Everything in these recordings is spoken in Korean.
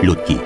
룻기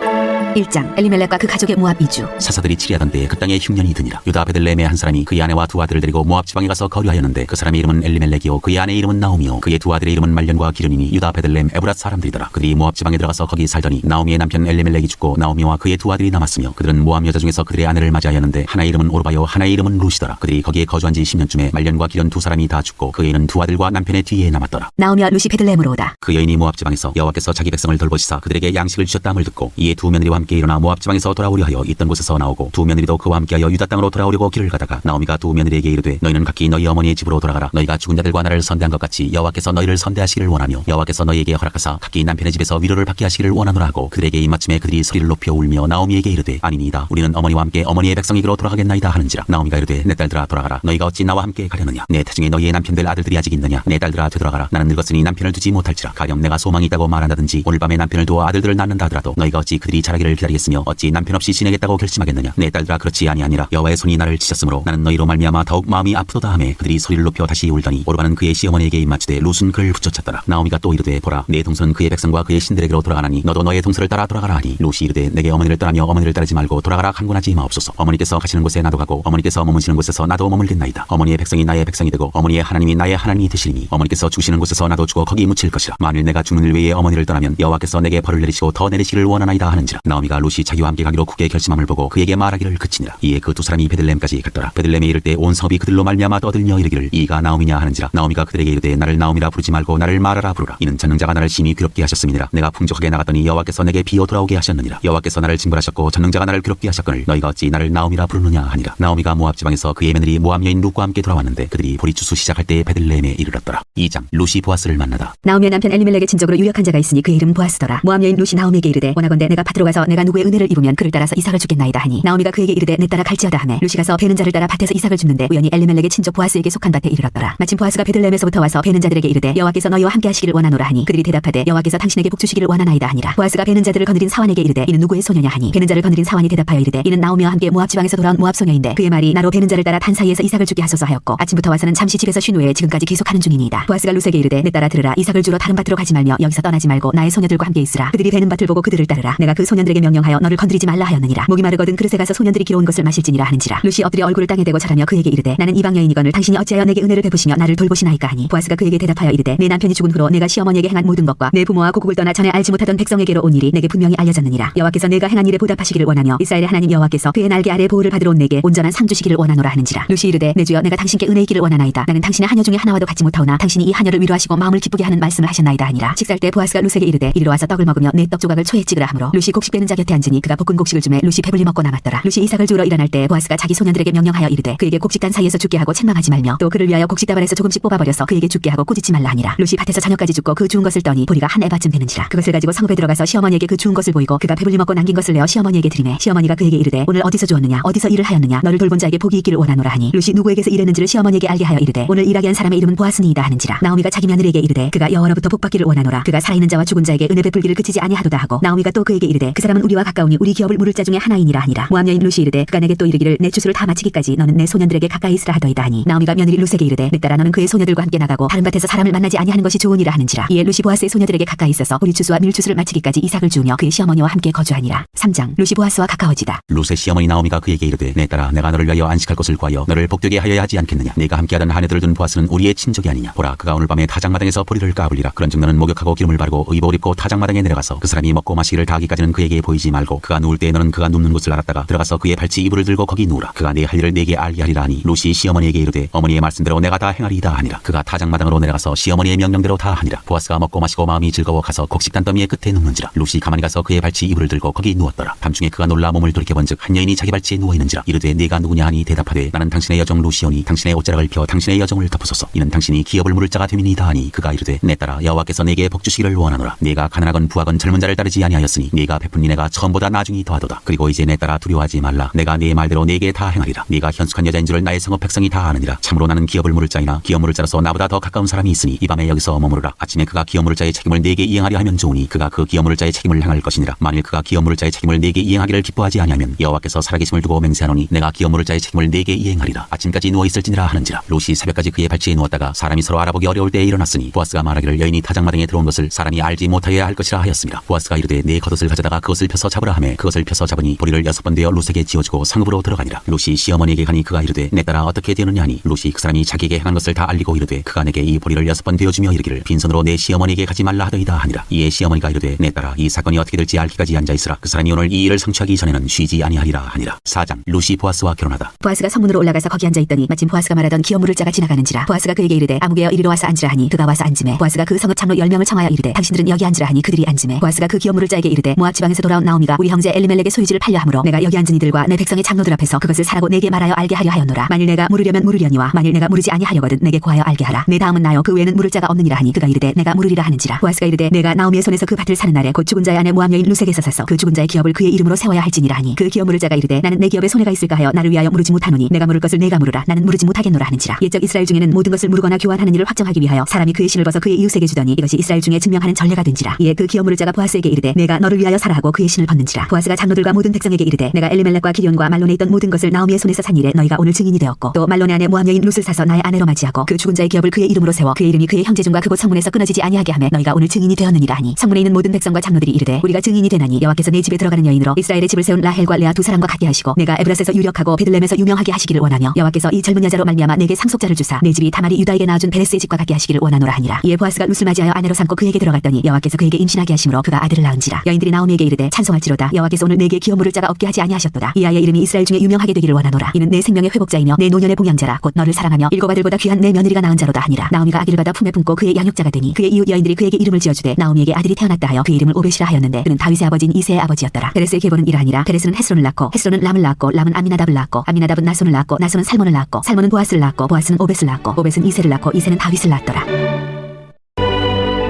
1장 엘리멜렉과 그 가족의 모압 이주. 사사들이 치리하던 때에 그 땅에 흉년이 드니라. 유다 베들레헴의 한 사람이 그의 아내와 두 아들을 데리고 모압 지방에 가서 거류하였는데 그 사람의 이름은 엘리멜렉이요 그의 아내의 이름은 나오미요 그의 두 아들의 이름은 말련과 기련이니 유다 베들레헴 에브랏 사람들이더라. 그들이 모압 지방에 들어가서 거기 살더니 나오미의 남편 엘리멜렉이 죽고 나오미와 그의 두 아들이 남았으며 그들은 모압 여자 중에서 그들의 아내를 맞이하였는데 하나의 이름은 오르바요 하나의 이름은 룻이더라. 그들이 거기에 거주한 지 10년쯤에 말련과 기련 두 사람이 다 죽고 그 애는 두 아들과 남편의 뒤에 남았더라. 나오미와 룻이 베들레헴으로 오다. 그 여인이 모압 지방에서 여호와께서 자기 백성을 돌보시사 그들에게 양식을 주셨다함을 듣고 이에 두 며느리와 함께 일어나 모압 지방에서 돌아오려 하여 있던 곳에서 나오고 두 며느리도 그와 함께하여 유다 땅으로 돌아오려고 길을 가다가 나오미가 두 며느리에게 이르되 너희는 각기 너희 어머니의 집으로 돌아가라. 너희가 죽은 자들과 나를 선대한 것 같이 여호와께서 너희를 선대하시기를 원하며 여호와께서 너희에게 허락하사 각기 남편의 집에서 위로를 받게 하시기를 원하노라 하고 그들에게 이마침에 그들이 소리를 높여 울며 나오미에게 이르되 아니니이다 우리는 어머니와 함께 어머니의 백성에게로 돌아가겠나이다 하는지라. 나오미가 이르되 내 딸들아 돌아가라. 너희가 어찌 나와 함께 가려느냐. 내 태중에 너희의 남편들 아들들이 아직 있느냐. 내 딸들아 되돌아가라. 나는 늙었으니 남편을 두지 못할지라. 가령 내가 소망이 있다고 말한다든지 오늘 밤에 남편을 두어 아들들을 낳는다 하더라도 너희가 어찌 그들이 자라기를 기다리겠으며 어찌 남편 없이 지내겠다고 결심하겠느냐. 내 딸들아 그렇지 아니하니라. 여호와의 손이 나를 치셨으므로 나는 너희로 말미암아 더욱 마음이 아프도다 하매 그들이 소리를 높여 다시 울더니 오르바는 그의 시어머니에게 입맞추되 룻은 그를 붙여쳤더라. 나오미가 또 이르되 보라 내 동서는 그의 백성과 그의 신들에게로 돌아가나니 너도 너의 동서를 따라 돌아가라 하니 룻이 이르되 내게 어머니를 떠나며 어머니를 따르지 말고 돌아가라 간군하지 마옵소서. 어머니께서 가시는 곳에 나도 가고 어머니께서 머무시는 곳에서 나도 머물겠나이다. 어머니의 백성이 나의 백성이 되고 어머니의 하나님이 나의 하나님이 되시리니 어머니께서 죽으시는 곳에서 나도 죽어 거기 묻힐 것이라. 만일 내가 죽는 일 외에 어머니를 떠나면 여호와께서 내게 벌을 내리시고 더 내리시기를 원하나이다 하는지라. 나오미가 룻이 자기와 함께 가기로 굳게 결심함을 보고 그에게 말하기를 그치니라. 이에 그 두 사람이 베들레헴까지 갔더라. 베들레헴에 이를 때 온 성읍이 그들로 말미암아 떠들며 이르기를 이가 나오미냐 하는지라. 나오미가 그들에게 이르되 나를 나오미라 부르지 말고 나를 마라라 부르라. 이는 전능자가 나를 심히 괴롭게 하셨음이니라. 내가 풍족하게 나갔더니 여호와께서 내게 비어 돌아오게 하셨느니라. 여호와께서 나를 징벌하셨고 전능자가 나를 괴롭게 하셨거늘 너희가 어찌 나를 나오미라 부르느냐 하니라. 나오미가 모압 지방에서 그의 며느리 모압 여인 룻과 함께 돌아왔는데 그들이 보리 추수 시작할 때에 베들레헴에 이르렀더라. 2장 룻이 보아스를 만나다. 나오미의 남편 엘리멜렉의 친족으로 유력한 자가 있으니 그의 이름 보아스더라. 모압 여인 룻이 나오미에게 이르되 원하건대 내가 밭으로 가서 내가 누구의 은혜를 입으면 그를 따라서 이삭을 주겠나이다 하니 나오미가 그에게 이르되 내 따라 갈지어다 하매 룻이 가서 베는 자를 따라 밭에서 이삭을 줍는데 우연히 엘리멜렉의 친족 보아스에게 속한 밭에 이르렀더라. 마침 보아스가 베들레헴에서부터 와서 베는 자들에게 이르되 여호와께서 너희와 함께 하시기를 원하노라 하니 그들이 대답하되 여호와께서 당신에게 복 주시기를 원하나이다 하니라. 보아스가 베는 자들을 거느린 사환에게 이르되 이는 누구의 소녀냐 하니 베는 자를 거느린 사환이 대답하여 이르되 이는 나오미와 함께 모압 지방에서 돌아온 모압 소녀인데 그의 말이 나로 베는 자를 따라 단 사이에서 이삭을 주게 하소서 하였고 아침부터 와서는 잠시 집에서 쉰 후에 지금까지 계속하는 중이니이다. 보아스가 룻에게 이르되 내 따라 들으라. 이삭을 주러 다른 밭으로 가지 말며 여기서 떠나지 말고 나의 소녀들과 함께 있으라. 그들이 베는 밭을 보고 그들을 따르라. 내가 그 소년들에게 명령하여 너를 건드리지 말라 하였느니라. 목이 마르거든 그릇에 가서 소년들이 기러온 것을 마실지니라 하는지라. 룻이 엎드려 얼굴을 땅에 대고 절하며 그에게 이르되 나는 이방 여인이거늘 당신이 어찌하여 내게 은혜를 베푸시며 나를 돌보시나이까 하니 보아스가 그에게 대답하여 이르되 내 남편이 죽은 후로 내가 시어머니에게 행한 모든 것과 내 부모와 고국을 떠나 전에 알지 못하던 백성에게로 온 일이 내게 분명히 알려졌느니라. 여호와께서 내가 행한 일에 보답하시기를 원하며 이스라엘의 하나님 여호와께서 그의 날개 아래 보호를 받으러 온 내게 온전한 상 주시기를 원하노라 하는지라. 룻이 이르되 내 주여 내가 당신께 은혜 있기를 원하나이다. 나는 당신의 하녀 중에 하나와도 같지 못하오나 당신이 이 하녀를 위로하시고 마음을 기쁘게 하는 말씀을 하셨나이다 하니라. 식사할 때 보아스가 룻에게 이르되 이리로 와서 떡을 먹으며 내 떡 조각을 초에 찍으라 하므로 룻이 곡식 빼는 자 곁에 앉으니 그가 볶은 곡식을 주매 룻이 배불리 먹고 남았더라. 룻이 이삭을 주우러 일어날 때 보아스가 자기 소년들에게 명령하여 이르되 그에게 곡식단 사이에서 죽게 하고 책망하지 말며 또 그를 위하여 곡식 다발에서 조금씩 뽑아버려서 그에게 죽게 하고 꾸짖지 말라 하니라. 룻이 밭에서 저녁까지 죽고 그 주운 것을 떠니 보리가 한 에바쯤 되는지라. 그것을 가지고 성읍에 들어가서 시어머니에게 그 주운 것을 보이고 그가 배불리 먹고 남긴 것을 내어 시어머니에게 드리매 시어머니가 그에게 이르되 오늘 어디서 주었느냐 어디서 일을 하였느냐 너를 돌본 자에게 복이 있기를 원하노라 하니 룻이 누구에게서 일했는지를 시어머니에게 알게 하여 이르되 오늘 일하게 한 사람의 이름은 보아스니이다 하는지라. 나오미가 자기 며느리에게 이르되 그가 여호와로부터 복받기를 원하노라. 그가 살아있는 자와 죽은 자에게 은혜 베풀기를 그치지 아니하도다 하고 나오미가 또 그에게 이르되 그 사람은 우리와 가까우니 우리 기업을 물을 자 중에 하나이니라 하니라. 모압 여인 룻이 이르되 그가 내게 또 이르기를 내 추수를 다 마치기까지 너는 내 소년들에게 가까이 있으라 하더이다 하니 나오미가 며느리 룻에게 이르되 내 딸아 너는 그의 소녀들과 함께 나가고 다른 밭에서 사람을 만나지 아니하는 것이 좋으니라 하는지라. 이에 룻이 보아스의 소녀들에게 가까이 있어서 보리 추수와 밀 추수를 마치기까지 이삭을 주우며 그의 시어머니와 함께 거주하니라. 3장 룻이 보아스와 가까워지다. 룻의 시어머니 나오미가 그에게 이르되 내 딸아 내가 너를 위하여 안식할 것을 구하여 너를 복되게 하여야 하지 않겠느냐. 네가 함께하던 하녀들을 둔 보아스는 우리의 친족이 아니냐. 보라 그가 오늘 밤에 타작마당에서 보리를 까불리라. 그런즉 너는 목욕하고 기름을 바르고 의복을 입고 타작마당에 내려가서 그 사람이 먹고 마시기를 다 하기까지는 그에게 보이지 말고 그가 누울 때 너는 그가 눕는 곳을 알았다가 들어가서 그의 발치 이불을 들고 거기 누우라. 그가 내 할 일을 내게 알게 하리라 하니 룻이 시어머니에게 이르되 어머니의 말씀대로 내가 다 행하리이다 하니라. 그가 타작마당으로 내려가서 시어머니의 명령대로 다 하니라. 보아스가 먹고 마시고 마음이 즐거워 가서 곡식단 더미의 끝에 눕는지라. 룻이 가만히 가서 그의 발치 이불을 들고 거기 누웠더라. 밤중에 그가 놀라 몸을 돌이켜본즉 한 여인이 자기 발치에 누워있는지라. 이르되 네가 누구냐 하니 대답하되 나는 당신의 여종 룻이오니 당신의 옷자락을 펴 당신의 여종을 덮으소서. 이는 당신이 기업을 물을 자가 됨이니이다 하니 그가 이르되 내 딸아 여호와께서 내게 복 주시기를 원하노라. 네가 가난하건 부하건 젊은 자를 따르지 아니하였으니 네가 베푼 은혜가 처음보다 나중이 더하도다. 그리고 이제 내 딸아 두려워하지 말라. 내가 네 말대로 네게 다 행하리라. 네가 현숙한 여자인 줄을 나의 성읍 백성이 다 아느니라. 참으로 나는 기업을 물을 자이나 기업 물을 자로서 나보다 더 가까운 사람이 있으니 이 밤에 여기서 머무르라. 아침에 그가 기업 물을 자의 책임을 네게 이행하려 하면 좋으니 그가 그 기업 물을 자의 책임을 행할 것이니라. 만일 그가 기업 물을 자의 책임을 네게 이행하기를 기뻐하지 아니하면 여호와께서 살아계심을 두고 맹세하노니 내가 기업 물을 자의 책임을 네게 이행하리라. 아침까지 누워 있을지니라 하는지라. 롯이 새벽까지 그의 발치에 누웠다가 사람이 서로 알아보기 어려울 때에 일어났으니 보아스가 말하기를 여인이 타작마당에 들어온 것을 사람이 알지 못하여야 할 것이라 하였습니다. 보아스가 이르되 네 겉옷을 가져다가 그것을 그것을 펴서 잡으라 하매 그것을 펴서 잡으니 보리를 6번 되어 룻에게 지어주고 상읍으로 들어가니라. 룻이 시어머니에게 가니 그가 이르되 내 딸아 어떻게 되느냐 하니 룻이 그 사람이 자기에게 행한 것을 다 알리고 이르되 그가 내게 이 보리를 6번 되어주며 이르기를 빈손으로 내 시어머니에게 가지 말라 하더이다 하니라. 이에 시어머니가 이르되 내 딸아 이 사건이 어떻게 될지 알기까지 앉아있으라. 그 사람이 오늘 이 일을 성취하기 전에는 쉬지 아니하리라 하니라. 4장 룻이 보아스와 결혼하다. 보아스가 성문으로 올라가서 거기 앉아있더니 마침 보아스가 말하던 기업 물을 자가 지나가는지라. 보아스가 그에게 이르되 아무개여 이리로 와서 앉으라 하니 그가 와서 앉으매 보아스가 그 성읍 장로 10명을 청하여 이르되 당신들은 여기 앉으라 하니 그들이 앉으매 보아스가 그 기업 물을 자에게 이르되 모압 지방에서 돌아온 나오미가 우리 형제 엘리멜렉의 소유지를 팔려 하므로 내가 여기 앉은 이들과 내 백성의 장로들 앞에서 그것을 사라고 내게 말하여 알게 하려 하였노라. 만일 내가 물으려면 물으려니와 만일 내가 물으지 아니하려거든 내게 구하여 알게 하라. 내 다음은 나요 그 외에는 물을 자가 없느니라 하니 그가 이르되 내가 물으리라 하는지라. 보아스가 이르되 내가 나오미의 손에서 그 밭을 사는 날에 곧 죽은 자의 아내 모압 여인 룻에게서 사서 그 죽은 자의 기업을 그의 이름으로 세워야 할지니라 하니 그 기업 물을 자가 이르되 나는 내 기업에 손해가 있을까 하여 나를 위하여 물으지 못하노니 내가 물을 것을 내가 물으라. 나는 물으지 못하겠노라 하는지라. 옛적 이스라엘 중에는 모든 것을 물거나 교환하는 일을 확정하기 위하여 사람이 그의 신을 벗어 그의 이웃에게 주더니 이것이 이스라엘 중에 증명하는 전례가 된지라. 이에 그 기업 물을 자가 보아스에게 이르되 내가 너를 위하여 사라 하고 그의 신을 벗는지라. 보아스가 장로들과 모든 백성에게 이르되 내가 엘리멜렉과 기럧과 말론에 있던 모든 것을 나오미의 손에서 산 일에 너희가 오늘 증인이 되었고 또 말론의 아내 모압 여인 룻을 사서 나의 아내로 맞이하고 그 죽은 자의 기업을 그의 이름으로 세워 그의 이름이 그의 형제중과 그곳 성문에서 끊어지지 아니하게 하매 너희가 오늘 증인이 되었느니라 하니 성문에 있는 모든 백성과 장로들이 이르되 우리가 증인이 되나니 여호와께서 내 집에 들어가는 여인으로 이스라엘의 집을 세운 라헬과 레아 두 사람과 같게 하시고 내가 에브라스에서 유력하고 베들레헴에서 유명하게 하시기를 원하며 여호와께서 이 젊은 여자로 말미암아 내게 상속자를 주사 내 집이 다말이 유다에게 낳아준 베레스의 집과 같게 하시기를 원하노라 하니라. 이에 보아스가 룻을 맞이하여 아내로 삼고 그에게 들어갔더니 여호와께서 그에게 임신하게 하심으로 그가 아들을 낳은지라. 여인들이 나오미에게 이르되 찬송할지로다 여호와께서 오늘 내게 기업 물을 자가 없게 하지 아니하셨도다. 이 아이의 이름이 이스라엘 중에 유명하게 되기를 원하노라. 이는 내 생명의 회복자이며 내 노년의 봉양자라 곧 너를 사랑하며 7 아들보다 귀한 내 며느리가 낳은 자로다 하니라. 나오미가 아기를 받아 품에 품고 그의 양육자가 되니 그의 이웃 여인들이 그에게 이름을 지어주되 나오미에게 아들이 태어났다 하여 그의 이름을 오벳이라 하였는데 그는 다윗의 아버지인 이새의 아버지였더라. 베레스의 계보는 이러하니라. 베레스는 헤스론을 낳고 헤스론은 람을 낳고 람은 아미나답을 낳고 아미나답은 나손을 낳고 나손은 살몬을 낳고 살몬은 보아스를 낳고 보아스는 오벳을 낳고 오벳은 이새를 낳고 이새는 다윗을 낳았더라.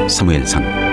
사무엘상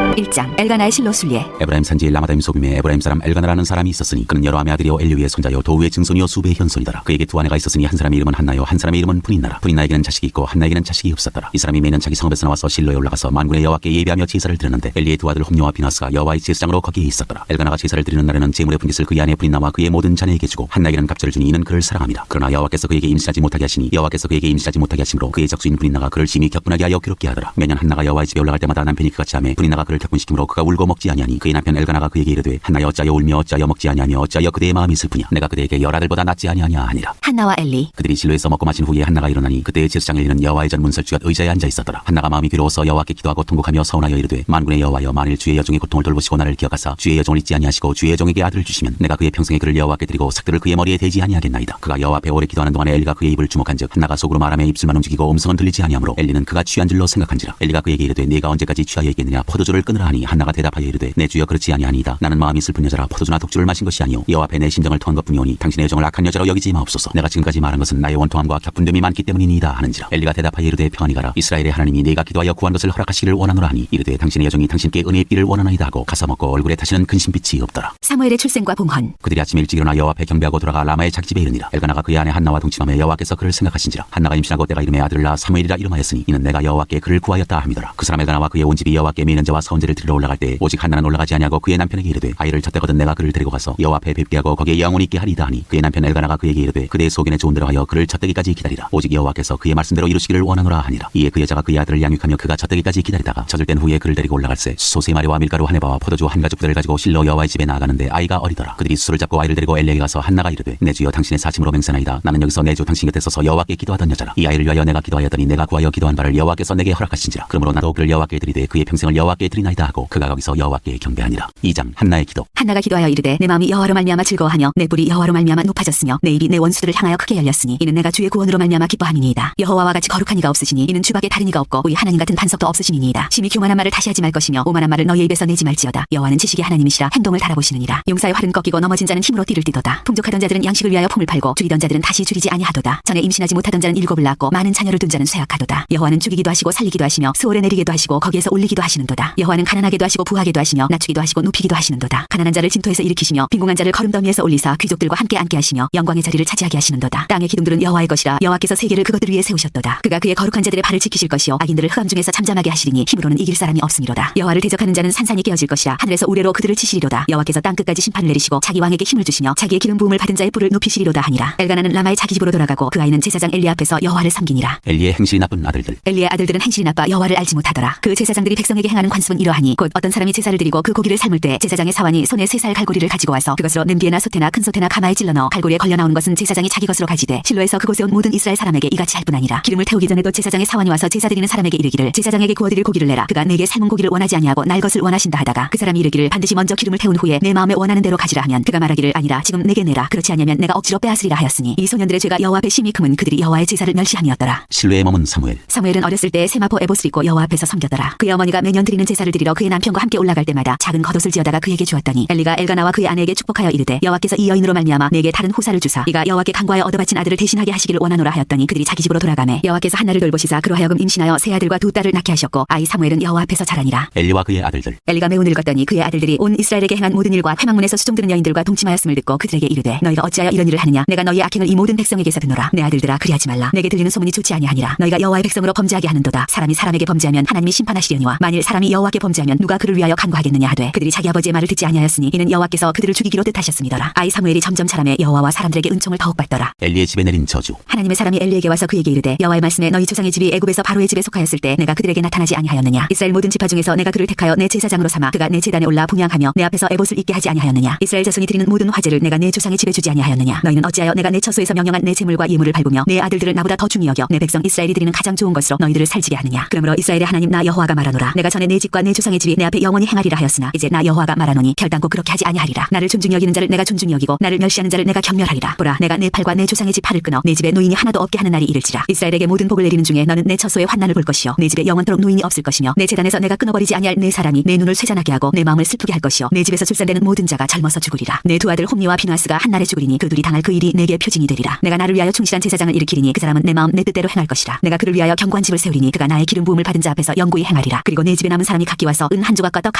1장 엘가나의 실로 순례. 에브라임 산지 라마다임 소빔에 에브라임 사람 엘가나라는 사람이 있었으니 그는 여로함의 아들이요 엘리우의 손자요 도우의 증손이요 수베의 현손이더라. 그에게 두 아내가 있었으니 한 사람의 이름은 한나요 한 사람의 이름은 분인나라. 분인나에게는 자식이 있고 한나에게는 자식이 없었더라. 이 사람이 매년 자기 성읍에서 나와서 실로에 올라가서 만군의 여호와께 예배하며 제사를 드렸는데 엘리의 두 아들 홈녀와 비나스가 여호와의 제사장으로 거기에 있었더라. 엘가나가 제사를 드리는 날에는 제물의 분깃을 그의 아내 분인나와 그의 모든 자녀에게 주고 한나에게는 갑절을 주니 이는 그를 사랑함이라. 그러나 여호와께서 그에게 임신하지 못하게 하시니 여호와께서 그에게 임신하지 못하게 하심으로 그의 적수인 분인나가 그를 심히 격분하게 하여 괴롭게 하더라. 매년 한나가 여호와의 집에 올라갈 때마다 남편이 그같이 하매 분인나가 그를 격분시키므로 그가 울고 먹지 아니하니 그의 남편 엘가나가 그에게 이르되 한나여 어찌하여 울며 어찌하여 먹지 아니하며 어찌하여 그대의 마음이 슬프냐. 내가 그대에게 10아들보다 낫지 아니하냐 하니라. 한나와 엘리. 그들이 실로에서 먹고 마신 후에 한나가 일어나니 그때의 제사장 엘리는 여호와의 전 문설주가 의자에 앉아 있었더라. 한나가 마음이 괴로워서 여호와께 기도하고 통곡하며 서운하여 이르되 만군의 여호와여 만일 주의 여종의 고통을 돌보시고 나를 기억하사 주의 여종을 잊지 아니하시고 주의 여종에게 아들을 주시면 내가 그의 평생에 그를 여호와께 드리고 삭들을 그의 머리에 대지 아니하겠나이다. 그가 여호와 앞에 오래 기도하는 동안에 엘리가 그의 입을 주목한즉 한나가 속으로 말하며 입술만 움직이고 음성은 들리지 아니하므로 엘리는 그가 취한 줄로 생각한지라. 엘리가 그에게 이르되 네가 언제까지 취하여 있겠느냐 포도주를 끊으라 하니 한나가 대답하여 이르되 내 주여 그렇지 아니하니이다. 나는 마음이 슬픈 여자라 포도주나 독주를 마신 것이 아니오 여호와 앞에 내 심정을 토한 것뿐이오니 당신의 여종을 악한 여자로 여기지 마옵소서. 내가 지금까지 말한 것은 나의 원통함과 격분됨이 많기 때문이니이다 하는지라. 엘리가 대답하여 이르되 평안히 가라. 이스라엘의 하나님이 네가 기도하여 구한 것을 허락하시기를 원하노라 하니 이르되 당신의 여종이 당신께 은혜 입기를 원하나이다 하고 가서 먹고 얼굴에 다시는 근심빛이 없더라. 사무엘의 출생과 봉헌. 그들이 아침 일찍 일어나 여호와 앞에 경배하고 돌아가 라마의 자기 집에 이르니라. 엘가나가 그의 아내 한나와 동침하며 여호와께서 그를 생각하신지라. 한나가 임신하고 때가 이름에 아들을 낳아 사무엘이라 이름하였으니 이는 내가 여호와께 그를 구하였다 함이더라. 그 사람 엘가나와 그의 온 집이 여호와께 미련제와 서은제를 드리러 올라갈 때 오직 한나는 올라가지 아니하고 그의 남편에게 이르되 아이를 젖대거든 내가 그를 데리고 가서 여호와 앞에 뵙게 하고 거기에 영원히 있게 하리이다 하니 그의 남편 엘가나가 그에게 이르되 그대의 소견에 좋은 대로 하여 그를 젖대기까지 기다리라. 오직 여호와께서 그의 말씀대로 이루시기를 원하노라 하니라. 이에 그 여자가 그의 아들을 양육하며 그가 젖대기까지 기다리다가 젖을 땐 후에 그를 데리고 올라갈새 소 3마리와 밀가루 한 해바와 포도주 한 가죽 부대를 가지고 실로 여호와의 집에 나아가는데 아이가 어리더라. 그들이 수를 잡고 아이를 데리고 엘리에게 가서 한나가 이르되 내 주여 당신의 사심으로 맹세나이다. 나는 여기서 내 주 당신 곁에 서서 여호와께 기도하던 여자라. 이 아이를 위하여 내가 기도하였더니 내가 구하여 기도한 바를 여호와께서 내게 허락하신지라. 그러므로 나도 그를 여호와께 드리되 그의 평생을 여호와께 드리나이다 하고 그가 거기서 여호와께 경배하니라. 2장 한나의 기도. 한나가 기도하여 이르되 내 마음이 여호와로 말미암아 즐거워하며 내 뿔이 여호와로 말미암아 높아졌으며 내 입이 내 원수들을 향하여 크게 열렸으니 이는 내가 주의 구원으로 말미암아 기뻐함이니이다. 여호와와 같이 거룩한 이가 없으시니 이는 주 밖에 다른 이가 없고 우리 하나님 같은 반석도 없으시니이다. 심히 교만한 말을 다시 하지 말 것이며 오만한 말을 너희의 입에서 내지 말지어다. 여호와는 지식의 하나님이시라 행동을 달아보시느니라. 용사의 활은 꺾이고 넘어진 자는 힘으로 띠를 띠도다. 풍족하던 자들은 양식을 위하여 품을 팔고 줄이던 자들은 다시 줄이지 아니하도다. 전에 임신하지 못하던 자는 7을 낳고 많은 자녀를 둔 자는 쇠약하도다. 여호와는 죽이기도 하시고 살리기도 하시며 수월에 내리기도 하시고 거기에서 올리기도 하시는도다. 여호와는 가난하게도 하시고 부하게도 하시며 낮추기도 하시고 눕히기도 하시는도다. 가난한 자를 진토에서 일으키시며 빈궁한 자를 거름더미에서 올리사 귀족들과 함께 앉게 하시며 영광의 자리를 차지하게 하시는도다. 땅의 기둥들은 여호와의 것이라. 여호와께서 세계를 그것들 위에 세우셨도다. 그가 그의 거룩한 자들의 발을 지키실 것이요 악인들을 흑암 중에서 잠잠하게 하시리니 힘으로는 이길 사람이 없음이로다. 여호와를 대적하는 자는 산산이 깨어질 것이라. 하늘에서 우레로 그들을 치시리로다. 여호와께서 땅 끝까지 심판을 내리시고 자기 왕에게 힘을 주시며 자기의 기름 부음을 받은 자의 뿔을 높이시리로다 하니라. 엘가나는 라마의 자기 집으로 돌아가고 그 아이는 제사장 엘리 앞에서 여호와를 섬기니라. 엘리의 행실이 나쁜 아들들. 엘리의 아들들은 행실이 나빠 여호와를 알지 못하더라. 그 제사장들이 백성에게 행하는 관습은 이러하니라. 드리려 하니 곧 어떤 사람이 제사를 드리고 그 고기를 삶을 때 제사장의 사환이 손에 3살 갈고리를 가지고 와서 그것으로 냄비에나 솥에나 큰 솥에나 가마에 찔러 넣어 갈고리에 걸려 나오는 것은 제사장이 자기 것으로 가지되 실로에서 그곳에 온 모든 이스라엘 사람에게 이같이 할 뿐 아니라 기름을 태우기 전에도 제사장의 사환이 와서 제사 드리는 사람에게 이르기를 제사장에게 구워드릴 고기를 내라. 그가 내게 삶은 고기를 원하지 아니하고 날 것을 원하신다 하다가 그 사람이 이르기를 반드시 먼저 기름을 태운 후에 내 마음에 원하는 대로 가지라 하면 그가 말하기를 아니라 지금 내게 내라. 그렇지 않으면 내가 억지로 빼앗으리라 하였으니 이 소년들의 죄가 여호와 앞에 심히 크면 그들이 여호와의 제사를 멸시함이었더라. 실로에 머문 사무엘. 사무엘은 어렸을 때 세마포 에봇을 입고 여호와 앞에서 섬겼더라. 그의 어머니가 매년 드리는 제사를 드리러 그의 남편과 함께 올라갈 때마다 작은 겉옷을 지어다가 그에게 주었더니 엘리가 엘가나와 그의 아내에게 축복하여 이르되 여호와께서 이 여인으로 말미암아 내게 다른 후사를 주사 이가 여호와께 간과하여 얻어바친 아들을 대신하게 하시기를 원하노라 하였더니 그들이 자기 집으로 돌아가매 여호와께서 한나를 돌보시사 그로 하여금 임신하여 세 아들과 두 딸을 낳게 하셨고 아이 사무엘은 여호와 앞에서 자라니라. 엘리와 그의 아들들. 엘리가 매우 늙었더니 그의 아들들이 온 이스라엘에게 행한 모든 일과 회막문에서 수종드는 여인들과 동침하였음을 듣고 그들에게 이르되 너희가 어찌하여 이런 일을 하느냐. 내가 너희의 악행을 이 모든 백성에게서 듣노라. 내 아들들아 그리하지 말라. 내게 들리는 소문이 좋지 아니하니라. 너희가 여호와의 백성으로 범죄하게 하는도다. 사람이 사람에게 범죄하면 하나님이 심판하시려니와 만일 사람이 여호와께 범죄하면 누가 그를 위하여 간구하겠느냐 하되 그들이 자기 아버지의 말을 듣지 아니하였으니 이는 여호와께서 그들을 죽이기로 뜻하셨음이더라. 아이 사무엘이 점점 자라매 여호와와 사람들에게 은총을 더욱 받더라. 엘리의 집에 내린 저주. 하나님의 사람이 엘리에게 와서 그에게 이르되 여호와의 말씀에 너희 조상의 집이 애굽에서 바로의 집에 속하였을 때 내가 그들에게 나타나지 아니하였느냐. 이스라엘 모든 지파 중에서 내가 그를 택하여 내 제사장으로 삼아 그가 내 제단에 올라 분향하며 내 앞에서 에봇을 입게 하지 아니하였느냐. 이스라엘 자손이 드리는 모든 화제를 내가 내 조상의 집에 주지 아니하였느냐. 너희는 어찌하여 내가 내 처소에서 명령한 내 제물과 예물을 밟으며 내 아들들을 나보다 더 중히 여겨 내 백성 이스라엘이 드리는 가장 좋은 것으로 너희들을 살지게 하느냐. 그러므로 이스라엘의 하나님 나 여호와가 말하노라. 내가 전에 내 집과 내 조상의 집이 내 앞에 영원히 행하리라 하였으나 이제 나 여호와가 말하노니 결단코 그렇게 하지 아니하리라. 나를 존중히 여기는 자를 내가 존중히 여기고 나를 멸시하는 자를 내가 경멸하리라. 보라 내가 내 팔과 내 조상의 집 팔을 끊어 내 집에 노인이 하나도 없게 하는 날이 이를지라. 이스라엘에게 모든 복을 내리는 중에 너는 내 처소의 환난을 볼 것이요 내 집에 영원토록 노인이 없을 것이며 내 제단에서 내가 끊어버리지 아니할 내 사람이 내 눈을 쇠잔하게 하고 내 마음을 슬프게 할 것이요 내 집에서 출산되는 모든 자가 젊어서 죽으리라. 내 두 아들 홈리와 비누아스가 한날에 죽으리니 그 둘이 당할 그 일이 내게 표징이 되리라. 내가 나를 위하여 충실한 제사장을 일으키리니 그 사람은 내 마음 내 뜻대로 행할 것이라. 내가 그를 위하여 견고한 집을 세우리니 그가 나의 기름 부음을 받은 자 앞에서 영구히 행하리라. 그리고 내 집에 남은 사람이 각기 와서 은 한 조각과 떡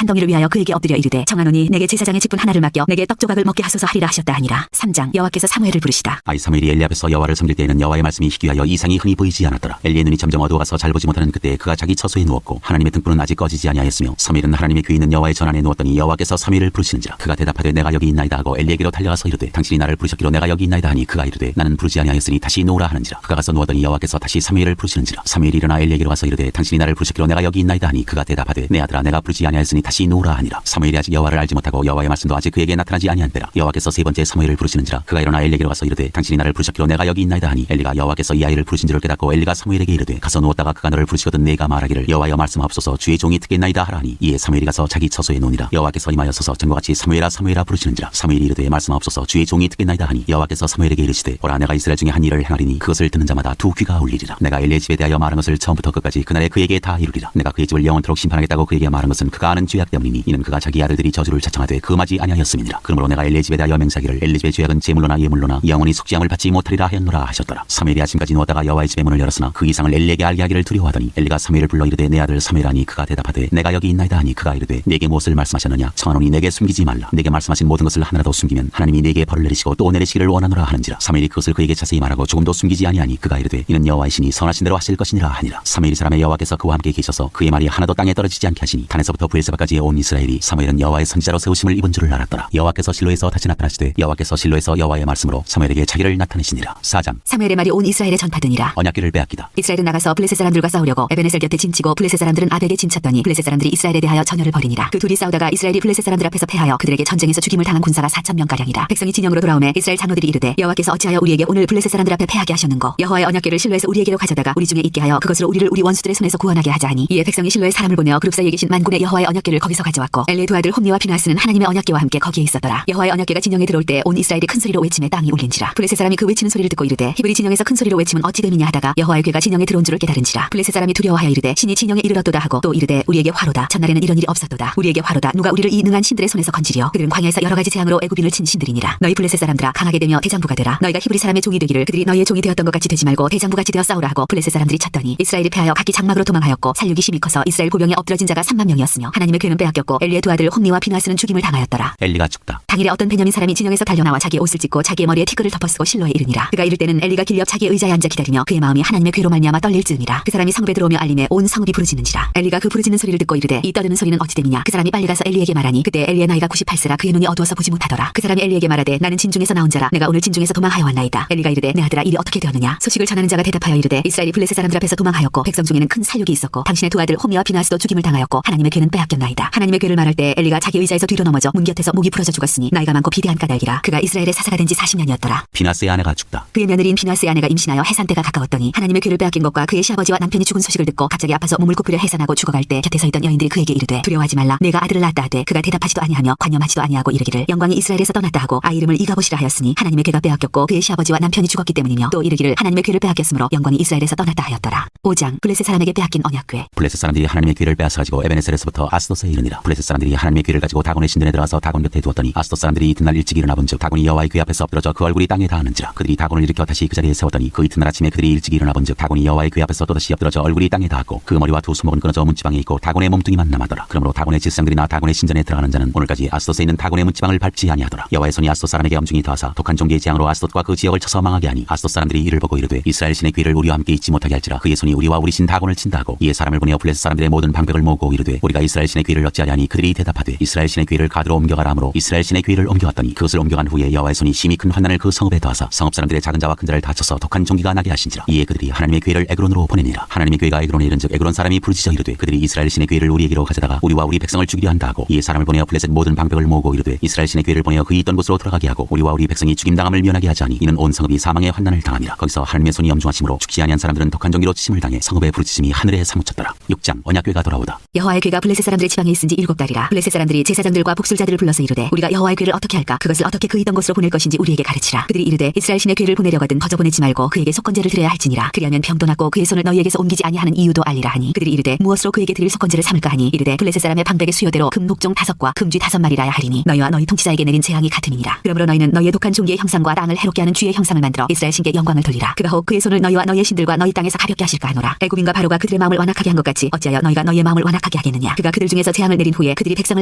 한 덩이를 위하여 그에게 엎드려 이르되 청하노니 내게 제사장의 직분 하나를 맡겨 내게 떡 조각을 먹게 하소서 하리라 하셨다 하니라. 3장 여호와께서 사무엘을 부르시다. 아이 사무엘이 엘리 앞에서 여호와를 섬길 때에는 여호와의 말씀이 희귀하여 이상이 흔히 보이지 않았더라. 엘리의 눈이 점점 어두워가서 잘 보지 못하는 그때 그가 자기 처소에 누웠고 하나님의 등불은 아직 꺼지지 아니하였으며 사무엘은 하나님의 귀에 있는 여호와의 전안에 누웠더니 여호와께서 사무엘을 부르시는지라. 그가 대답하되 내가 여기 있나이다 하고 엘리에게로 달려가서 이르되 당신이 나를 부르셨기로 내가 여기 있나이다 하니 그가 이르되 나는 부르지 아니하였으니 다시 누우라 하는지라. 그가 가서 누웠더니 여호와께서 다시 사무엘을 부르시는지라. 사무엘이 일어나 엘리에게로 가서 이르되 당신이 나를 부르셨기로 내가 여기 있나이다 하니 그가 대답하되 내 아들아 내가 부르지 아니하였으니 다시 누우라 하니라. 사무엘이 아직 여호와를 알지 못하고 여호와의 말씀도 아직 그에게 나타나지 아니한 때라. 여호와께서 세 번째 사무엘을 부르시는지라. 그가 일어나 엘리에게로 가서 이르되 당신이 나를 부르셨기로 내가 여기 있나이다 하니 엘리가 여호와께서 이 아이를 부르신 줄을 깨닫고 엘리가 사무엘에게 이르되 가서 누웠다가 그가 너를 부르시거든 내가 말하기를 여호와여 말씀하옵소서 주의 종이 듣겠나이다 하라 하니 이에 사무엘이 가서 자기 처소에 누우니라. 여호와께서 임하여서서 전과 같이 사무엘아 사무엘아 부르시는지라. 사무엘이 이르되 말씀하옵소서 주의 종이 듣겠나이다 하니 여호와께서 사무엘에게 이르시되 보라 내가 이스라엘 중에 한 일을 행하리니 그것을 듣는 자마다 두 귀가 울리리라. 내가 엘리의 집에 대하여 말한 것을 처음부터 끝까지 그날에 그에게 다 이루리라. 내가 그의 집을 영원토록 심판하겠다고 그에게 말한 것은 그가 아는 죄악 때문이니 이는 그가 자기 아들들이 저주를 자청하되 금하지 아니하였음이니라. 그러므로 내가 엘리의 집에 대하여 맹세하기를 엘리 집의 죄악은 제물로나 예물로나 영원히 속죄함을 받지 못하리라 하였노라 하셨더라. 사무엘이 아침까지 누웠다가 여호와의 집의 문을 열었으나 그 이상을 엘리에게 알게 하기를 두려워하더니 엘리가 사무엘을 불러 이르되 내 아들 사무엘아니 그가 대답하되 내가 여기 있나이다 하니 그가 이르되 내게 무엇을 말씀하셨느냐. 청하노니 내게 숨기지 말라. 내게 말씀하신 모든 것을 하나라도 숨기면 하나님이 내게 벌을 내리시고 또 내리시기를 원하노라 하는지라. 사무엘이 그것을 그에게 자세히 말하고 조금도 숨기지 아니하니 그가 이르되 이는 여호와의 신이 선하신 대로 하실 것이니라 하니라. 사무엘이 사람의 여호와께서 그와 함께 계셔서 그의 말이 하나도 땅에 떨어지지 않게 하시니 단에서부터 브엘세바까지의 온 이스라엘이 사무엘은 여호와의 선지자로 세우심을 입은 줄을 알았더라. 여호와께서 실로에서 다시 나타나시되 여호와께서 실로에서 여호와의 말씀으로 사무엘에게 자기를 나타내시니라. 4장 사무엘의 말이 온 이스라엘에 전파되니라. 언약궤를 빼앗기다. 이스라엘은 나가서 블레셋 사람들과 싸우려고 에베네셀 곁에 진치고 블레셋 사람들은 아벡에 진쳤더니 블레셋 사람들이 이스라엘에 대하여 전열을 벌이니라. 그 둘이 싸우다가 이스라엘이 블레셋 사람들 앞에서 패하여 그들에게 전쟁에서 죽임을 당한 군사가 4,000명 가량이라. 백성이 진영으로 돌아오매 이스라엘 장로들이 이르되 여호와께서 어찌하여 우리에게 오늘 블레셋 사람들 앞에 패하게 하셨는고. 여호와의 언약궤를 실로에서 우리에게로 가져다가 우리 중에 있게 하여 그것으로 우리를 우리 원수들의 손에서 구원하게 하자 하니 이에 백성이 실로에 사람을 보내어 그룹 사이에 계신 만군의 여호와의 언약궤를 거기서 가져왔고 엘리의 두 아들 홈리와 비누아스는 하나님의 언약궤와 함께 거기에 있었더라. 여호와의 언약궤가 진영에 들어올 때 온 이스라엘이 큰 소리로 외치매 땅이 울린지라. 블레셋 사람이 그 외치는 소리를 듣고 이르되 히브리 진영에서 큰 소리로 외치면 어찌 됨이냐 하다가 여호와의 궤가 진영에 들어온 줄을 깨달은지라. 블레셋 사람이 두려워하여 이르되 신이 진영에 이르렀도다 하고 또 이르되 우리에게 화로다. 전날에는 이런 일이 없었도다. 우리에게 화로다. 누가 우리를 이 능한 신들의 손에서 건지리요. 그들은 광야에서 여러 가지 재앙으로 애굽인을 친 신들이니라. 너희 블레셋 사람들아 강하게 되며 대장부가 되라. 너희가 히브리 사람의 종이 되기를 그들이 너희의 종이 되었던 것 같이 되지 말고 대장부같이 되어 싸우라 하고 블레셋 사람들이 쳤더니 이스라엘이 패하여 각기 장막으로 도망하였고 살육이 심히 커서 이스라엘 보병에 엎드러진 자가 3만 명이었으며 하나님의 궤는 빼앗겼고 엘리의 두 아들 홈리와 비누아스는 죽임을 당하였더라. 엘리가 죽다. 당일에 어떤 베냐민 사람이 진영에서 달려나와 자기 옷을 찢고 자기의 머리에 티끌을 덮어쓰고 실로에 이르니라. 그가 이를 때는 엘리가 길 옆 자기의 의자에 앉아 기다리며 그의 마음이 하나님의 궤로 말미암아 떨릴 즈음이라. 그 사람이 성읍에 들어오며 알림에 온 성읍이 부르짖는지라. 엘리가 그 부르짖는 소리를 듣고 이르되 이 떠드는 소리는 어찌 됨이냐. 그 사람이 빨리 가서 엘리에게 말하니 그때 엘리의 나이가 98세라 그의 눈이 어두워서 보지 못하더라. 그 사람이 엘리에게 말하되 나는 진중에서 나온 자라 내가 오늘 진중에서 도망하여 왔나이다. 엘리가 이르되 내 아들아 일이 어떻게 되었느냐. 소식을 전하는 자가 대답하여 이르되 이스라엘이 블레셋 사람들 앞에서 도망하였고 백성 중에는 큰 살육이 있었고 당신의 두 아들 홈리와 비누아스도 죽임을 당하였고 받고 하나님의 괴는 빼앗겼나이다. 하나님의 괴를 말할 때 엘리가 자기 의자에서 뒤로 넘어져 문 곁에서 목이 부러져 죽었으니 나이가 많고 비대한 까닭이라. 그가 이스라엘의 사사가 된 지 40년이었더라. 비나스의 아내가 죽다. 그의 며느리인 비나스의 아내가 임신하여 해산 때가 가까웠더니 하나님의 괴를 빼앗긴 것과 그의 시아버지와 남편이 죽은 소식을 듣고 갑자기 아파서 몸을 굽히려 해산하고 죽어갈 때 곁에 서 있던 여인들이 그에게 이르되 두려워하지 말라. 내가 아들을 낳았다 하되 그가 대답하지도 아니하며 관념하지도 아니하고 이르기를 영광이 이스라엘에서 떠났다 하고 아이 이름을 이가봇이라 하였으니 하나님의 괴가 빼앗겼고 그의 시아버지와 남편이 죽었기 때문이며 또 이르기를 하나님의 괴를 빼앗겼으므로 영광이 이스라엘에서 떠났다 하였더라. 5장 블레셋 사람에게 빼앗긴 언약궤. 블레셋 사람들이 하나님의 귀를 빼앗아 가지고 에베네셀에서부터 아스도스에 이르니라. 블레셋 사람들이 하나님의 귀를 가지고 다곤의 신전에 들어가서 다곤 곁에 두었더니 아스도스 사람들이 이튿날 일찍 일어나 본즉 다곤이 여호와의 귀 앞에서 엎드러져 그 얼굴이 땅에 닿았는지라. 그들이 다곤을 일으켜 다시 그 자리에 세웠더니 그 이튿날 아침에 그들이 일찍 일어나 본즉 다곤이 여호와의 귀 앞에서 또다시 엎드러져 얼굴이 땅에 닿았고 그 머리와 두 수목은 끊어져 문지방에 있고 다곤의 몸뚱이만 남았더라. 그러므로 다곤의 지상들이나 다곤의 신전에 들어가는 자는 오늘까지 아스도스에 있는 다곤의 문지방을 밟지 아니하더라. 여호와의 손이 아스도스 사람에게 엄중히 더하사 독한 종기의 재앙으로 아스도스과 그 지역을 쳐서 망하게 하니 아스도스 사람들이 이를 보고 이르되 이스라엘 신의 귀를 우리와 함께 잊지 못하게 할지라. 그의 손이 우리와 우리 신 다곤을 친다 하고 이에 사람을 보내어 블레셋 사람들의 모든 방백을 모으고 이르되 우리가 이스라엘 신의 귀를 어찌하리하니 그들이 대답하되 이스라엘 신의 귀를 가드로 옮겨가라 하므로 이스라엘 신의 귀를 옮겨왔더니 그것을 옮겨간 후에 여호와의 손이 심히 큰 환난을 그 성읍에 더하사 성읍 사람들의 작은 자와 큰 자를 다쳐서 독한 종기가 나게 하신지라. 이에 그들이 하나님의 귀를 에그론으로 보내니라. 하나님의 귀가 에그론에 이른즉 에그론 사람이 부르짖어 이르되 그들이 이스라엘 신의 귀를 우리에게로 가져다가 우리와 우리 백성을 죽이려 한다 하고 이에 사람을 보내어 블레셋 모든 방백을 모으고 이르되 이스라엘 신의 귀를 보내어 그이 있던 곳으로 돌아가게 하고 우리와 우리 백성이 죽임당함을 면하게 하지 아니 이는 온 성읍이 사망의 환난을 당함이라. 거기서 하나님의 손이 엄중하심으로 죽지 아니한 사람들은 독한 종기로 치심을 당해 성읍의 부르짖음이 하늘에 사무쳤더라. 6장 언약궤가 돌아오다. 여호와의 괴가 블레셋 사람들의 지방에 있은 지 7달이라. 블레셋 사람들이 제사장들과 복술자들을 불러서 이르되 우리가 여호와의 괴를 어떻게 할까? 그것을 어떻게 그 있던 곳으로 보낼 것인지 우리에게 가르치라. 그들이 이르되 이스라엘 신의 괴를 보내려거든 거저 보내지 말고 그에게 속건제를 드려야 할지니라. 그리하면 병도 낫고 그의 손을 너희에게서 옮기지 아니하는 이유도 알리라 하니 그들이 이르되 무엇으로 그에게 드릴 속건제를 삼을까 하니 이르되 블레셋 사람의 방백의 수요대로 금독종 5과 금쥐 5마리라야 하리니 너희와 너희 통치자에게 내린 재앙이 같음이니라. 그러므로 너희는 너희의 독한 종기의 형상과 땅을 해롭게 하는 쥐의 형상을 만들어 이스라엘 신께 영광을 돌리라. 그가 혹 그의 손을 너희와 너희의 신들과 너희 땅에서 가볍게 하실까 하노라. 애굽인과 바로가 그들의 마음을 완악하게 한 것 같이 어찌하여 너희가 너희의 마음을 완악하게 하겠느냐. 그가 그들 중에서 재앙을 내린 후에 그들이 백성을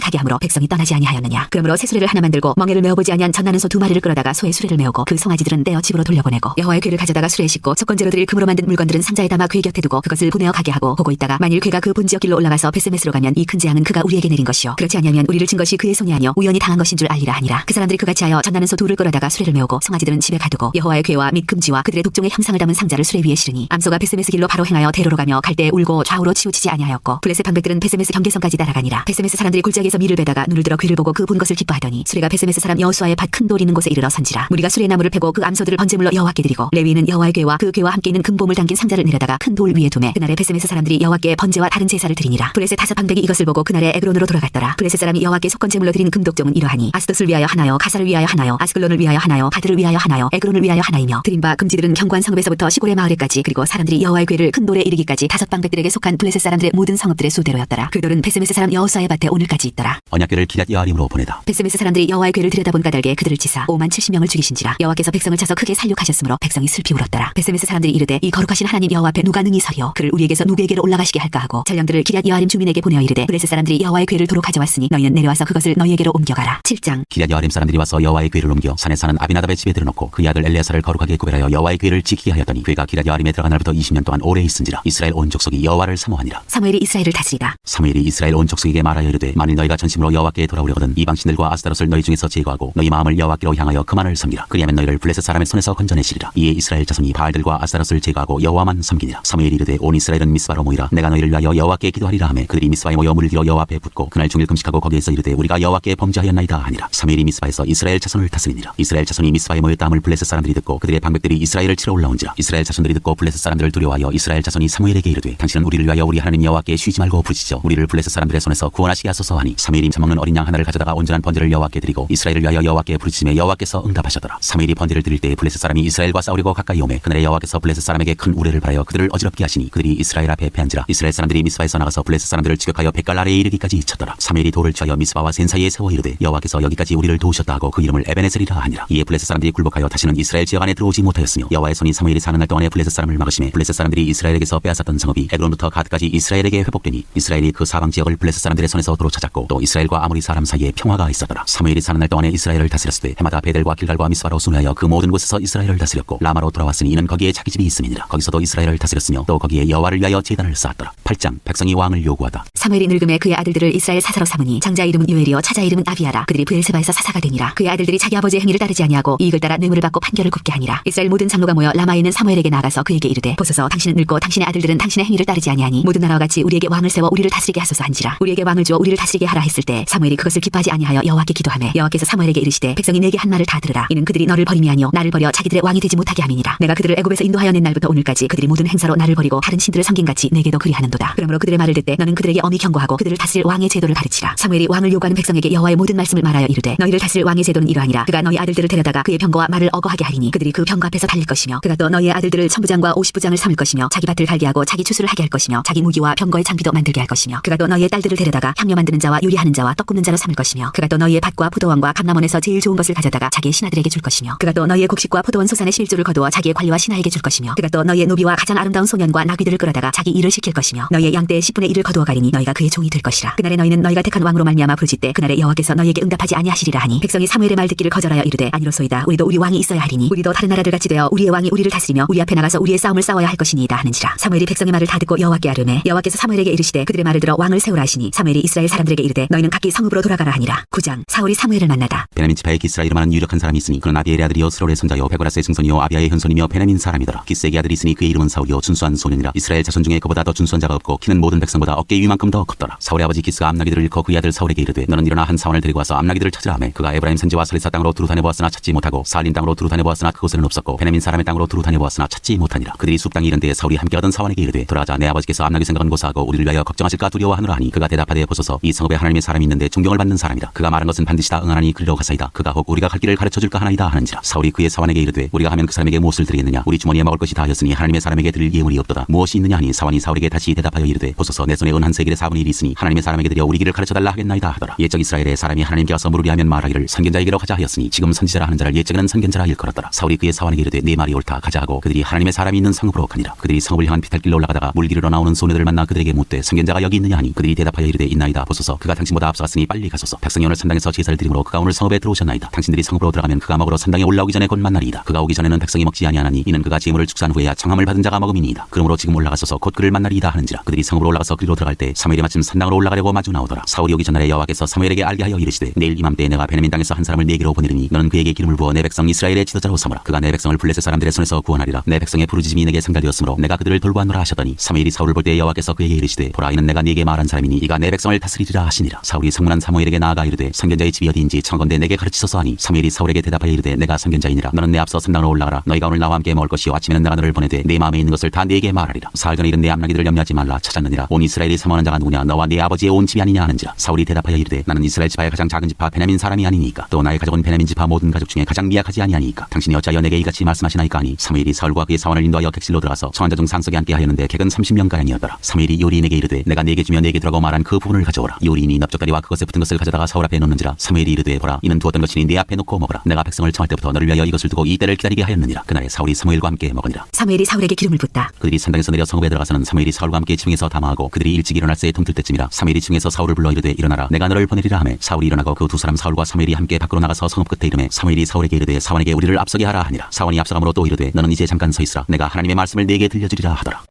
가게 하므로 백성이 떠나지 아니하였느냐. 그러므로 새 수레를 하나 만들고 멍에를 메어보지 아니한 젖나는 소 2마리를 끌어다가 소의 수레를 메우고 그 송아지들은 떼어 집으로 돌려보내고 여호와의 괴를 가져다가 수레에 싣고 속건제로 드릴 금으로 만든 물건들은 상자에 담아 괴 곁에 두고 그것을 보내어 가게 하고 보고 있다가 만일 괴가 그 본지역 길로 올라가서 베스메스로 가면 이 큰 재앙은 그가 우리에게 내린 것이요 그렇지 아니하면 우리를 친 것이 그의 손이 아니요 우연히 당한 것인 줄 알리라 하니라. 그 사람들이 그같이 하여 젖나는 소 2를 끌어다가 수레를 메우고 송아지들은 집에 가두고 여호와의 괴와 및 금지와 그들의 독종의 형상을 담은 상자를 수레 위에 실으니 암소가 베스메스 길로 바로 행하여 대로로 가며 갈 때 울고 좌우로 치우치지 아니하였고 블레셋 방백들은 베스메스 경계선까지 따라가니라. 베스메스 사람들이 골짜기에서 밀을 베다가 눈을 들어 괴를 보고 그 본 것을 기뻐하더니 수레가 베스메스 사람 여호수아의 밭 큰 돌 있는 곳에 이르러 선지라. 무리가 수레 나무를 패고 그 암소들을 번제물로 여호와께 드리고 레위인은 여호와의 괴와 그 괴와 함께 있는 금보물 담긴 상자를 내려다가 큰 돌 위에 두매 그날에 베스메스 사람들이 여호와께 번제와 다른 제사를 드리니라. 블레셋 5 방백이 이것을 보고 그날에 에그론으로 돌아갔더라. 블레셋 사람이 여호와께 속건제물로 드린 금독종은 이러하니 아스돗을 위하여 하나요 가사를 위하여 하나요 아스글론을 위하여 하나요 가드를 위하여 하나요 에그론을 위하여 하나이며 드린 바 금지들은 경관 성읍에서부터 시골의 마을에까지 그리고 사람들이 여호와의 괴를 큰 돌에 이르기까지 5 방백들에게 속한 블레셋 사람들의 모든 성읍들의 수대로였더라. 그 돌은 베스메스 사람 여호수아의 밭에 오늘까지 있더라. 언약궤를 기럇 여아림으로 보내다. 베스메스 사람들이 여호와의 괴를 들여다본 까닭에 그들을 치사 5만 70명을 죽이신지라. 여호와께서 백성을 쳐서 크게 살육하셨으므로 백성이 슬피 울었더라. 베스메스 사람들이 이르되 이 거룩하신 하나님 여호와 앞에 누가 능히 서리요 그를 우리에게서 누구에게로 올라가시게 할까 하고 전령들을 기럇 여아림 주민에게 보내어 이르되 블레셋 사람들이 여호와의 괴를 도로 가져왔으니 너희는 내려와서 그것을 너희에게로 옮겨가라. 7장 기럇 여아림 사람들이 와서 여호와의 괴를 옮겨 산에 사는 아비나답의 집에 들여놓고 그의 아들 엘레아사를 거룩하게 구별하여 여호와의 괴를 지키게 하였더니 괴가 기럇 여아림에 들어간 날부터 20년 동안 오래 있은지라. 이스라엘 온 족속이 여호와를 사모하니라. 사무엘이 이스라엘을 다스리다. 사무엘이 이스라엘 온 족속에게 말하여 이르되 만일 너희가 전심으로 여호와께 돌아오려거든 이방 신들과 아스타롯을 너희 중에서 제거하고 너희 마음을 여호와께로 향하여 그만을 섬기라. 그리하면 너희를 블레셋 사람의 손에서 건져내시리라. 이에 이스라엘 자손이 바알들과 아스타롯을 제거하고 여호와만 섬기니라. 사무엘이 이르되 온 이스라엘은 미스바로 모이라. 내가 너희를 위하여 여호와께 기도하리라 하매 그들이 미스바에 모여 물을 들어 여호와 앞에 붓고 그날 종일 금식하고 거기에서 이르되 우리가 여호와께 범죄하였나이다 하니라. 사무엘이 미스바에서 이스라엘 자손을 다스리니라. 이스라엘 자손이 미스바에 모였다 함을 블레셋 사람들이 듣고 그들의 방백들이 이스라엘을 치러 올라온지라. 이스라엘 자손들이 듣고 블레셋 사람들을 두려워하여 이스라엘 자손이 사무엘에게 이르되 당신은 우리를 위하여 우리 하나님 여호와께 쉬지 말고 부르짖어 우리를 블레셋 사람들의 손에서 구원하시게 하소서 하니 사무엘이 잡먹는 어린 양 하나를 가져다가 온전한 번제를 여호와께 드리고 이스라엘을 위하여 여호와께 부르짖음에 여호와께서 응답하셨더라. 사무엘이 번제를 드릴 때 블레셋 사람이 이스라엘과 싸우려고 가까이 오매 그날에 여호와께서 블레셋 사람에게 큰 우레를 바라여 그들을 어지럽게 하시니 그들이 이스라엘 앞에 패한지라. 이스라엘 사람들이 미스바에서 나가서 블레셋 사람들을 추격하여 백갈 아래에 이르기까지 쳤더라. 사무엘이 돌을 취하여 미스바와 센 사이에 세워 이르되 여호와께서 여기까지 우리를 도우셨다 하고 그 이름을 에베네셀이라 하니라. 이에 블레셋 사람들이 굴복하여 다시는 이스라엘 지역 안에 들어오지 못하였으며 여호와의 손이 사무엘이 사는 날 동안에 블레셋 사람을 막으심에 블레셋 사람들이 이스라엘에게서 빼앗았던 성읍이 에그론부터 가드까지 이스라엘에게 회복되니 이스라엘이 그 사방 지역을 블레셋 사람들의 손에서 도로 찾았고 또 이스라엘과 아모리 사람 사이에 평화가 있었더라. 사무엘이 사는 날 동안에 이스라엘을 다스렸을 때 해마다 베델과 길갈과 미스바로 순회하여 그 모든 곳에서 이스라엘을 다스렸고 라마로 돌아왔으니 이는 거기에 자기 집이 있음이니라. 거기서도 이스라엘을 다스렸으며 또 거기에 여호와를 위하여 제단을 쌓았더라. 8장 백성이 왕을 요구하다. 사무엘이 늙음에 그의 아들들을 이스라엘 사사로 삼으니 장자 이름은 요엘이요 차자 이름은 아비아라. 그들이 브엘세바에서 사사가 되니라. 그의 아들들이 자기 아버지의 행위를 따르지 아니하고 이익을 따라 뇌물을 받고 판결을 굽게 하니라. 이스라엘 모든 장로가 모여 라마에 있는 사무엘에게 나아가서 그에게 이르되 보소서 당신은 늙고 당신의 아들들은 당신의 행위를 따르지 아니하니 모든 나라와 같이 우리에게 왕을 세워 우리를 다스리게 하소서 한지라. 우리에게 왕을 주어 우리를 다스리게 하라 했을 때 사무엘이 그것을 기뻐하지 아니하여 여호와께 기도하매 여호와께서 사무엘에게 이르시되 백성이 내게 한 말을 다 들으라. 이는 그들이 너를 버림이 아니요 나를 버려 자기들의 왕이 되지 못하게 함이니라. 내가 그들을 애굽에서 인도하여 낸 날부터 오늘까지 그들이 모든 행사로 나를 버리고 다른 신들을 섬긴같이 내게도 그리하는도다. 그러므로 그들의 말을 듣되 너는 그들에게 엄히 경고하고 그들을 다스릴 왕의 제도를 가르치라. 사무엘이 왕을 요구하는 백성에게 여호와의 모든 말씀을 말하여 이르되 너희를 다스릴 왕의 제도는 이러하니라. 그가 너희 아들들을 데려다가 그의 병거와 말을 어거하게 하리니 그들이 그 병거 앞에서 달릴 것이며 그가 또 너희의 아들들을 천부장과 50부장을 삼을 것이며 자기 밭을 갈게 하고 자기 추수를 하게 할 것이며 자기 무기와 병거의 장비도 만들게 할 것이며 그가 또 너희의 딸들을 데려다가 향료 만드는 자와 요리하는 자와 떡 굽는 자로 삼을 것이며 그가 또 너희의 밭과 포도원과 감람원에서 제일 좋은 것을 가져다가 자기의 신하들에게 줄 것이며 그가 또 너희의 곡식과 포도원 소산의 실조를 거두어 자기의 관리와 신하에게 줄 것이며 그가 또 너희의 노비와 가장 아름다운 소년과 나귀들을 끌어다가 자기 일을 시킬 것이며 너희의 양떼의 10분의 1을 거두어 가리니 너희가 그의 종이 될 것이라. 그날에 너희는 너희가 택한 왕으로 말미암아 부르짖되 그날에 여호와께서 너희에게 응답하지 아니하시리라 하니 백성이 사무엘의 말 듣기를 거절하여 이르되 아니로소이다. 우리도 우리 왕이 있어야 하리니 우리도 다른 나라들 같이 되어 우리의 왕이 우리를 다스리며 우리 앞에 나가서 우리의 싸움을 싸워야 할 것이니이다 하는지라. 사무엘이 백성의 말을 다 듣고 여호와께 아뢰매 여호와께서 사무엘에게 이르시되 그들의 말을 들어 왕을 세우라 하시니 사무엘이 이스라엘 사람들에게 이르되 너희는 각기 성읍으로 돌아가라 하니라. 9장 사울이 사무엘을 만나다. 베냐민 지파의 기스라 이름하는 유력한 사람이 있으니 그는 아비엘의 아들이요 스롤의 손자요 베고라스의 증손이요 아비아의 현손이며 베냐민 사람이더라. 기스에게 아들이 있으니 그의 이름은 사울이요 준수한 소년이라. 이스라엘 자손 중에 그보다 더 준수한 자가 없고 키는 모든 백성보다 어깨 위만큼 더 컸더라. 사울의 아버지 기스가 암나기들을 일컬 그의 아들 사울에게 이르되 너는 일어나 한 사원을 데리고 와서 암나기들을 찾으라 하매 그가 에브라임 산지와 설리사 땅으로 두루 다녀보았으나 찾지 못하고 사알림 땅으로 두루 다녀보았으나 그곳에는 없었고 베냐민 사람의 땅으로 두루 다녀보았으나 찾지 못하니라. 그들이 숲 땅에 이른 때에 사울이 함께 하던 사원에게 이르되 돌아가자. 내 아버지께서 암나기 생각은 고사하고 우리를 위하여 걱정하실까 두려워하노라 하니 그가 대답하되 보소서 이 성읍에 하나님의 사람이 있는데 존경을 받는 사람이라. 그가 말한 것은 반드시 다 응하나니 그리로 가사이다. 그가 혹 우리가 갈 길을 가르쳐줄까 하나이다 하는지라. 사울이 그의 사원에게 이르되 우리가 하면 그 사람에게 무엇을 드리겠느냐. 우리 주머니에 먹을 것이 다하였으니 하나님의 사람에게 드릴 예물이 없도다. 무엇이 있느냐 하니 사원이 사울에게 다시 대답하여 이르되 보소서 내 손에 은 한 세겔의 4분의 1이 있으니 하나님의 사람에게 드려 우리 길을 가르쳐달라 하겠나이다 하더라. 옛적 이스라엘의 사람이 하나님께 와서 물으리 하면 말하기를 선견자에게로 가자 하였으니 지금 선지자라 하는 자를 옛적에는 선견자라 일컬었더라. 사울이 그의 사원에게 이르되 네 말이 옳다. 가자 하고 그들이 하나님의 사람이 있는 성읍으로 가니라. 그들이 성읍을 향한 비탈길로 올라가다가 물길으로 나오는 소녀들을 만나 그들에게 묻되 선견자가 여기 있느냐 하니 그들이 대답하여 이르되 있나이다. 보소서 그가 당신보다 앞서갔으니 빨리 가소서. 백성이 오늘 산당에서 제사를 드림으로 그가 오늘 성읍에 들어오셨나이다. 당신들이 성읍으로 들어가면 그가 먹으러 산당에 올라오기 전에 곧 만나리이다. 그가 오기 전에는 백성이 먹지 아니하나니 이는 그가 제물을 축사한 후에야 청함을 받은 자가 먹음이니이다. 그러므로 지금 올라가소서 곧 그를 만나리이다 하는지라. 그들이 성읍으로 올라가서 그리로 들어갈 때 사무엘이 마침 산당으로 올라가려고 마주 나오더라. 사울이 오기 전날에 여호와께서 사무엘에게 알게 하여 이르시되 내일 이맘때에 내가 베냐민 땅에서 한 사람을 네게로 보내리니 너는 그에게 기름을 부어 내 백성 이스라엘의 지도자로 삼으라. 그가 내 백성을 블레셋 사람들의 손에서 구원하리라. 내 백성의 부르짖음이 내게 상달되었으므로 내가 그들을 돌보아노라 하셨더니 사무엘이 사울을 볼 때 여호와께서 그에게 이르시되 보라 이는 내가 네게 말한 사람이니 이가 내 백성을 다스리리라 하시니라. 사울이 성문한 사무엘에게 나아가 이르되 선견자의 집이 어디인지 청건대 내게 가르치소서 하니 사무엘이 사울에게 대답하여 이르되 내가 선견자이니라. 너는 내 앞서 산당으로 올라가라. 너희가 오늘 나와 함께 먹을 것이요 아침에는 내가 너를 보내되 내 마음에 있는 것을 다 네게 말하리라. 사흘 전에 이른 내 암나기들을 염려하지 말라. 찾았느니라. 온 이스라엘이 사모하는 자가 누구냐. 너와 네 아버지의 온 집이 아니냐 하는지라. 사울이 대답하여 이르되 나는 이스라엘 지파의 가장 작은 지파 베냐민 사람이 아니니까 또 나의 가족은 베냐민 지파 모든 가족 중에 가장 미약하지 아니하니까 당신이 어찌하여 내게 이같이 말씀하시나이까 하니 사무엘이 사울과 그의 사원을 인도하여 객실로 들어가서 청한 자 중 상석에 앉게 하였는데 객은 30명가량이었더라. 사무엘이 요리인에게 이르되 내가 네게 주며 네게 두라고 말한 그 부분을 가져오라. 요리인이 납작다리와 그것에 붙은 것을 가져다가 사울 앞에 놓는지라. 사무엘이 이르되 보라 이는 두었던 것이니 네 앞에 놓고 먹으라. 내가 백성을 청할 때부터 너를 위하여 이것을 두고 이 때를 기다리게 하였느니라. 그날에 사울이 사무엘과 함께 먹으니라. 사무엘이 사울에게 기름을 붓다. 그들이 산당에서 내려 성읍에 들어가서는 사무엘이 사울과 함께 지붕에서 담화하고 그들이 일찍 일어날 새에 동틀 때쯤이라. 사무엘이 지붕에서 사울을 불러 이르되 일어나라 내가 너를 보내리라 하매 사울이 일어나고 그 두 사람 사울과 사무엘이 함께 밖으로 나가서 성읍 끝에 이르매 사무엘이 사울에게 이르되 사원에게 우리를 앞서게 하라 하니라. 사원이 앞서가므로 또 이르되 너는 이제 잠깐 서 있으라. 내가 하나님의 말씀을 네게 들려주리라 하더라.